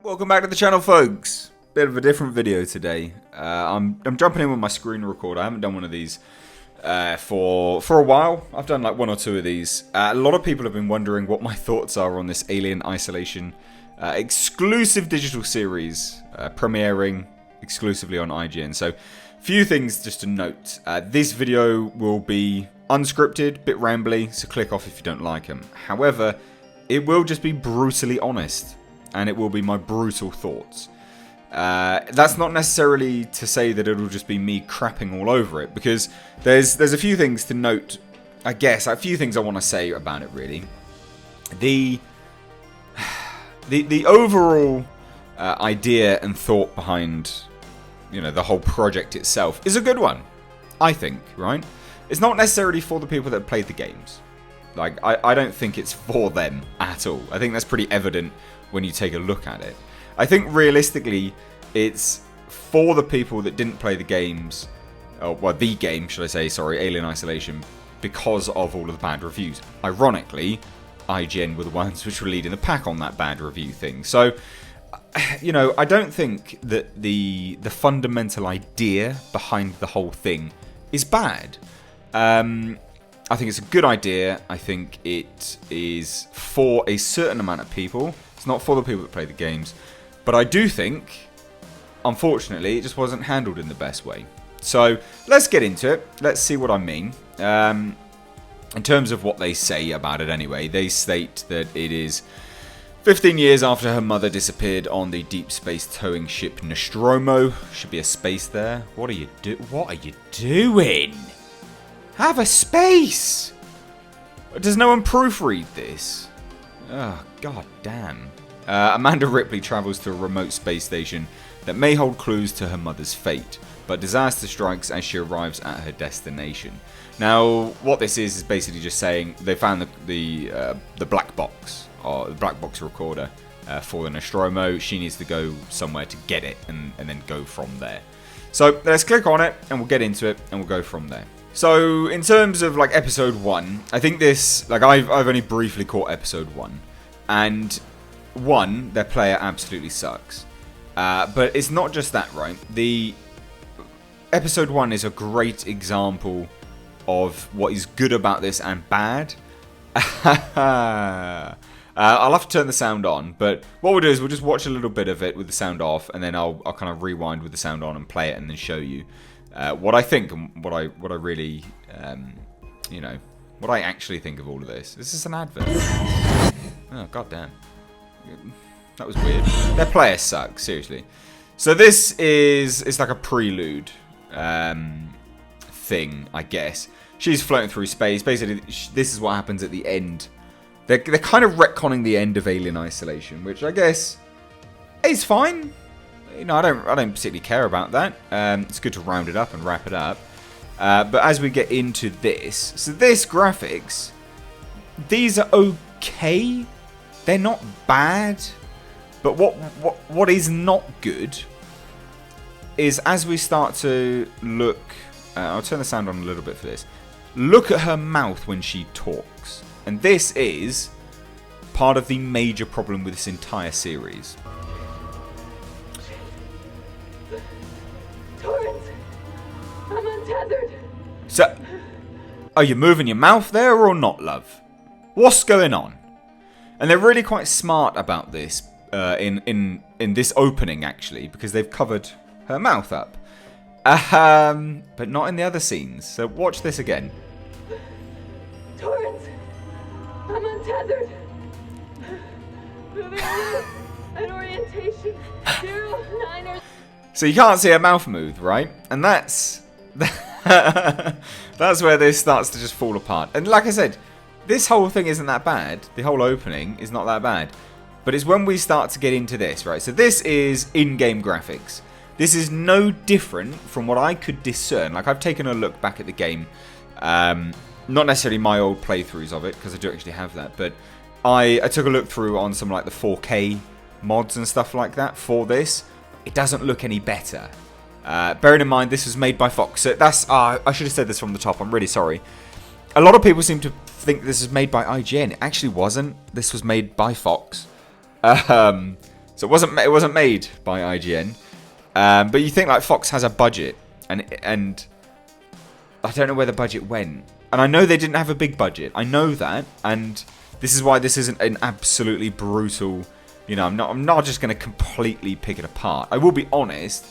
Welcome back to the channel, folks. Bit of a different video today. I'm jumping in with my screen recorder. I haven't done one of these for a while. I've done like one or two of these. A lot of people have been wondering what my thoughts are on this Alien Isolation exclusive digital series premiering exclusively on IGN. So, few things just to note. This video will be unscripted, bit rambly, so click off if you don't like them. However, it will just be brutally honest, and it will be my brutal thoughts. That's not necessarily to say that it'll just be me crapping all over it, because there's a few things to note, I guess, a few things I want to say about it, really. The overall idea and thought behind, you know, the whole project itself is a good one, I think, right? It's not necessarily for the people that played the games. Like, I don't think it's for them at all. I think that's pretty evident when you take a look at it. I think realistically, it's for the people that didn't play the games, well, the game, should I say, sorry, Alien Isolation, because of all of the bad reviews. Ironically, IGN were the ones which were leading the pack on that bad review thing. So, you know, I don't think that the fundamental idea behind the whole thing is bad. I think it's a good idea. I think it is for a certain amount of people. It's not for the people that play the games. But I do think, unfortunately, it just wasn't handled in the best way. So, let's get into it. Let's see what I mean. In terms of what they say about it anyway, they state that it is 15 years after her mother disappeared on the deep space towing ship Nostromo. Should be a space there. What are you doing? Have a space! Does no one proofread this? Oh, god damn. Amanda Ripley travels to a remote space station that may hold clues to her mother's fate, but disaster strikes as she arrives at her destination. Now, what this is basically just saying they found the black box, or the black box recorder for the Nostromo. She needs to go somewhere to get it and then go from there. So, let's click on it and we'll get into it and we'll go from there. So, in terms of, like, Episode 1, I think this, like, I've only briefly caught Episode 1. And, 1, their player absolutely sucks. But it's not just that, right? The Episode 1 is a great example of what is good about this and bad. I'll have to turn the sound on, but what we'll do is we'll just watch a little bit of it with the sound off, and then I'll kind of rewind with the sound on and play it and then show you what I think and what I really, you know, what I actually think of all of this. This is an advert. Oh, goddamn. That was weird. Their player sucks, seriously. So this is, it's like a prelude thing, I guess. She's floating through space. Basically, this is what happens at the end. They're kind of retconning the end of Alien Isolation, which I guess is fine. You know, I don't particularly care about that. It's good to round it up and wrap it up. But as we get into this, so this graphics, these are okay. They're not bad. But what is not good is as we start to look. I'll turn the sound on a little bit for this. Look at her mouth when she talks, and this is part of the major problem with this entire series. I'm untethered. So, are you moving your mouth there or not, love? What's going on? And they're really quite smart about this in this opening, actually, because they've covered her mouth up. But not in the other scenes. So watch this again. Torrance, I'm untethered. Moving at orientation 09. So you can't see her mouth move, right? And that's where this starts to just fall apart. And like I said, this whole thing isn't that bad. The whole opening is not that bad. But it's when we start to get into this, right? So this is in-game graphics. This is no different from what I could discern. Like, I've taken a look back at the game. Not necessarily my old playthroughs of it, because I do actually have that. But I took a look through on some, like, the 4K mods and stuff like that for this. It doesn't look any better. Bearing in mind, this was made by Fox. So that's... I should have said this from the top. I'm really sorry. A lot of people seem to think this is made by IGN. It actually wasn't. This was made by Fox. So it wasn't made by IGN. But you think like Fox has a budget, and I don't know where the budget went. And I know they didn't have a big budget. I know that, and this is why this isn't an absolutely brutal. You know, I'm not just going to completely pick it apart. I will be honest,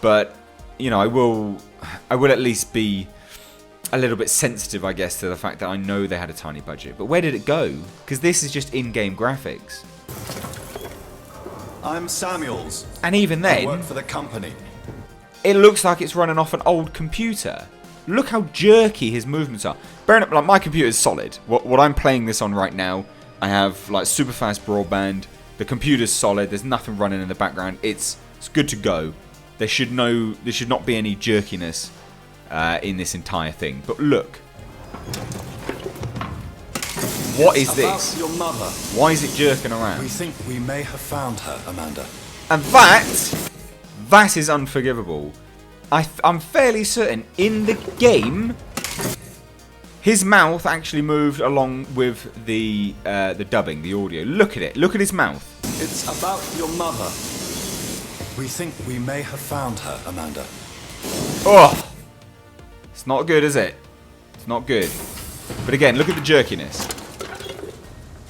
but you know, I will at least be a little bit sensitive, I guess, to the fact that I know they had a tiny budget. But where did it go? Because this is just in-game graphics. I'm Samuels. And even then, I work for the company. It looks like it's running off an old computer. Look how jerky his movements are. Bearing up, like my computer is solid. What I'm playing this on right now, I have like super fast broadband. The computer's solid. There's nothing running in the background. It's good to go. There should not be any jerkiness in this entire thing. But look, what is this? Your mother. Why is it jerking around? We think we may have found her, Amanda. And that is unforgivable. I'm fairly certain in the game, his mouth actually moved along with the dubbing, the audio. Look at it. Look at his mouth. It's about your mother. We think we may have found her, Amanda. Oh, it's not good, is it? It's not good. But again, look at the jerkiness.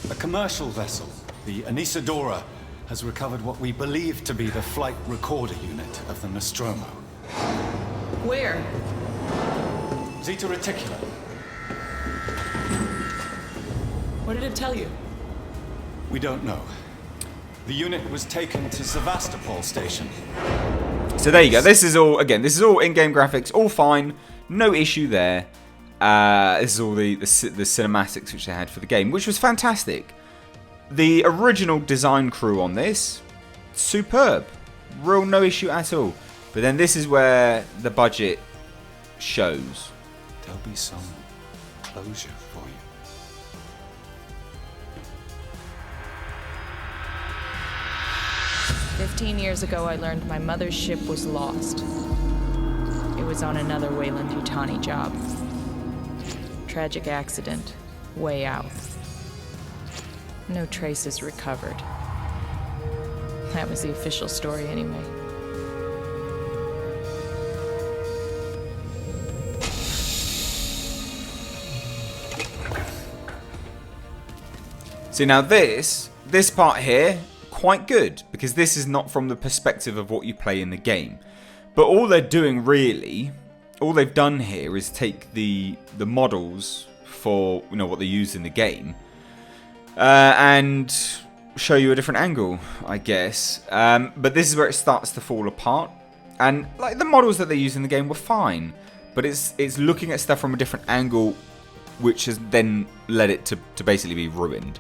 A commercial vessel, the Anisadora, has recovered what we believe to be the flight recorder unit of the Nostromo. Where? Zeta Reticula. What did it tell you? We don't know. The unit was taken to Sevastopol station. So there you go. This is all in-game graphics, all fine, no issue there. This is all the cinematics which they had for the game, which was fantastic. The original design crew on this, superb, real no issue at all. But then this is where the budget shows. There'll be some closure for you. "15 years ago, I learned my mother's ship was lost. It was on another Weyland-Yutani job. Tragic accident, way out. No traces recovered. That was the official story anyway." See, now this part here, quite good, because this is not from the perspective of what you play in the game. But all they're doing really, all they've done here is take the models for, you know, what they use in the game, and show you a different angle, I guess. But this is where it starts to fall apart. And like the models that they use in the game were fine, but it's looking at stuff from a different angle, which has then led it to basically be ruined.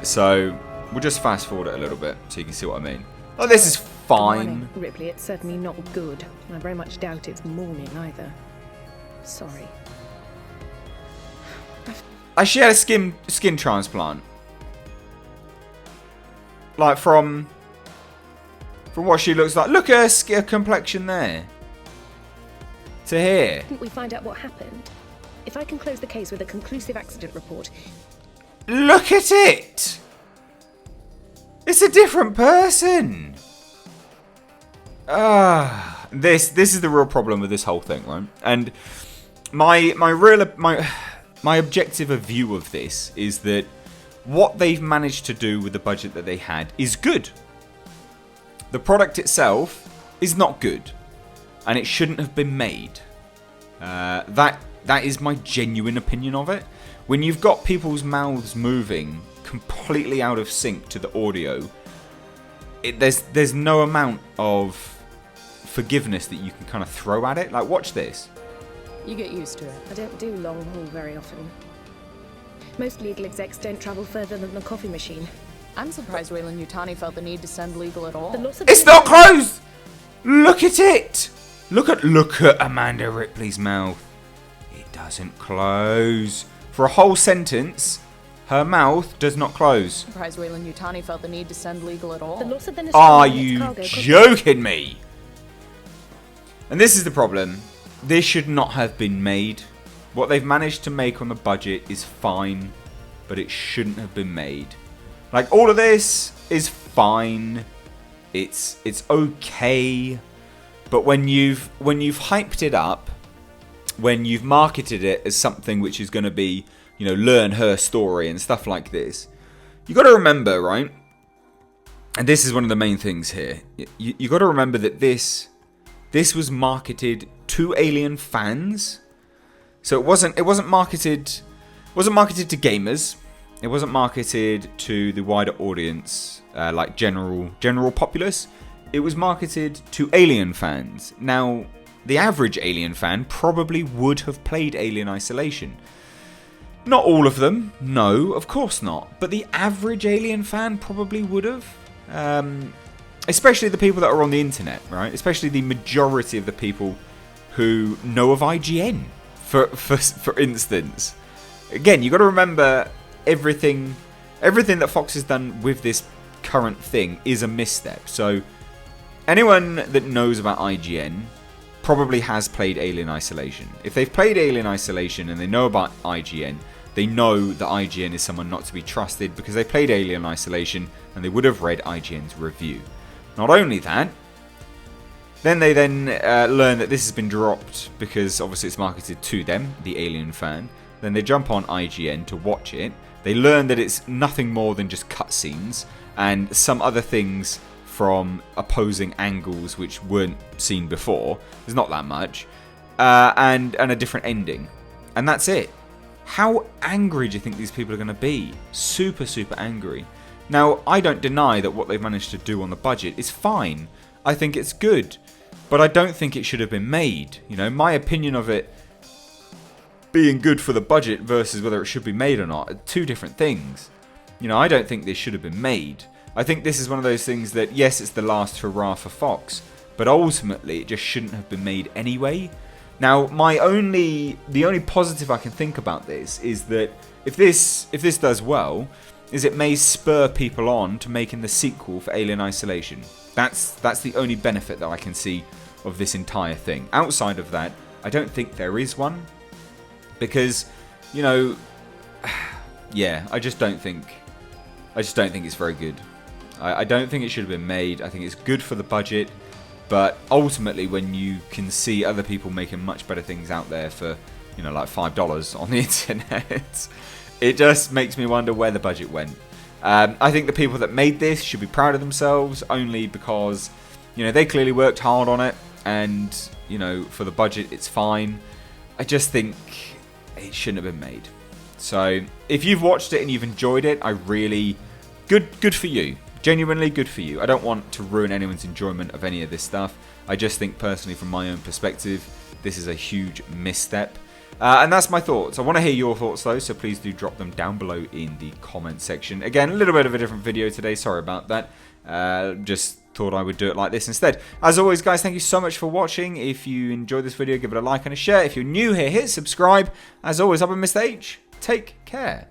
So we'll just fast forward it a little bit so you can see what I mean. Oh, this is fine. Morning, Ripley, it's certainly not good. I very much doubt it's morning either. Sorry. She had a skin transplant. Like from what she looks like. Look at her complexion there. To here. Didn't we find out what happened? If I can close the case with a conclusive accident report. Look at it! It's a different person! This is the real problem with this whole thing, right? And my objective of view of this is that what they've managed to do with the budget that they had is good. The product itself is not good, and it shouldn't have been made. That is my genuine opinion of it. When you've got people's mouths moving completely out of sync to the audio, there's no amount of forgiveness that you can kind of throw at it. Like, watch this. You get used to it. I don't do long haul very often. Most legal execs don't travel further than the coffee machine. I'm surprised Weyland-Yutani felt the need to send legal at all. The loss of It's not closed! Look at it! Look at Amanda Ripley's mouth. It doesn't close. For a whole sentence, her mouth does not close. Surprised Weyland-Yutani felt the need to send legal at all. The loss of the Nostromo Are and its you cargo could- joking me? And this is the problem. This should not have been made. What they've managed to make on the budget is fine, but it shouldn't have been made. Like, all of this is fine. It's okay. But when you've hyped it up, when you've marketed it as something which is going to be, you know, learn her story and stuff like this, you got to remember, right? And this is one of the main things here. You got to remember that this was marketed to Alien fans. So it wasn't marketed to gamers. It wasn't marketed to the wider audience, like general populace. It was marketed to Alien fans. Now, the average Alien fan probably would have played Alien Isolation. Not all of them, no, of course not. But the average Alien fan probably would have. Especially the people that are on the internet, right? Especially the majority of the people who know of IGN, for instance. Again, you got to remember everything that Fox has done with this current thing is a misstep. So anyone that knows about IGN probably has played Alien Isolation. If they've played Alien Isolation and they know about IGN, they know that IGN is someone not to be trusted because they played Alien Isolation and they would have read IGN's review. Not only that, then they learn that this has been dropped because obviously it's marketed to them, the Alien fan. Then they jump on IGN to watch it. They learn that it's nothing more than just cutscenes and some other things from opposing angles which weren't seen before. There's not that much. And a different ending. And that's it. How angry do you think these people are going to be? Super, super angry. Now, I don't deny that what they've managed to do on the budget is fine. I think it's good. But I don't think it should have been made. You know, my opinion of it being good for the budget versus whether it should be made or not are two different things. You know, I don't think this should have been made. I think this is one of those things that, yes, it's the last hurrah for Fox, but ultimately it just shouldn't have been made anyway. Now, the only positive I can think about this is that if this does well, is it may spur people on to making the sequel for Alien Isolation. That's the only benefit that I can see of this entire thing. Outside of that, I don't think there is one. Because, you know, yeah, I just don't think it's very good. I don't think it should have been made. I think it's good for the budget, but ultimately, when you can see other people making much better things out there for, you know, like $5 on the internet, it just makes me wonder where the budget went. I think the people that made this should be proud of themselves, only because, you know, they clearly worked hard on it, and, you know, for the budget, it's fine. I just think it shouldn't have been made. So if you've watched it and you've enjoyed it, good for you. Genuinely good for you. I don't want to ruin anyone's enjoyment of any of this stuff. I just think personally, from my own perspective, this is a huge misstep. And that's my thoughts. I want to hear your thoughts though, so please do drop them down below in the comment section. Again, a little bit of a different video today. Sorry about that. Just thought I would do it like this instead. As always, guys, thank you so much for watching. If you enjoyed this video, give it a like and a share. If you're new here, hit subscribe. As always, I've been Mr. H. Take care.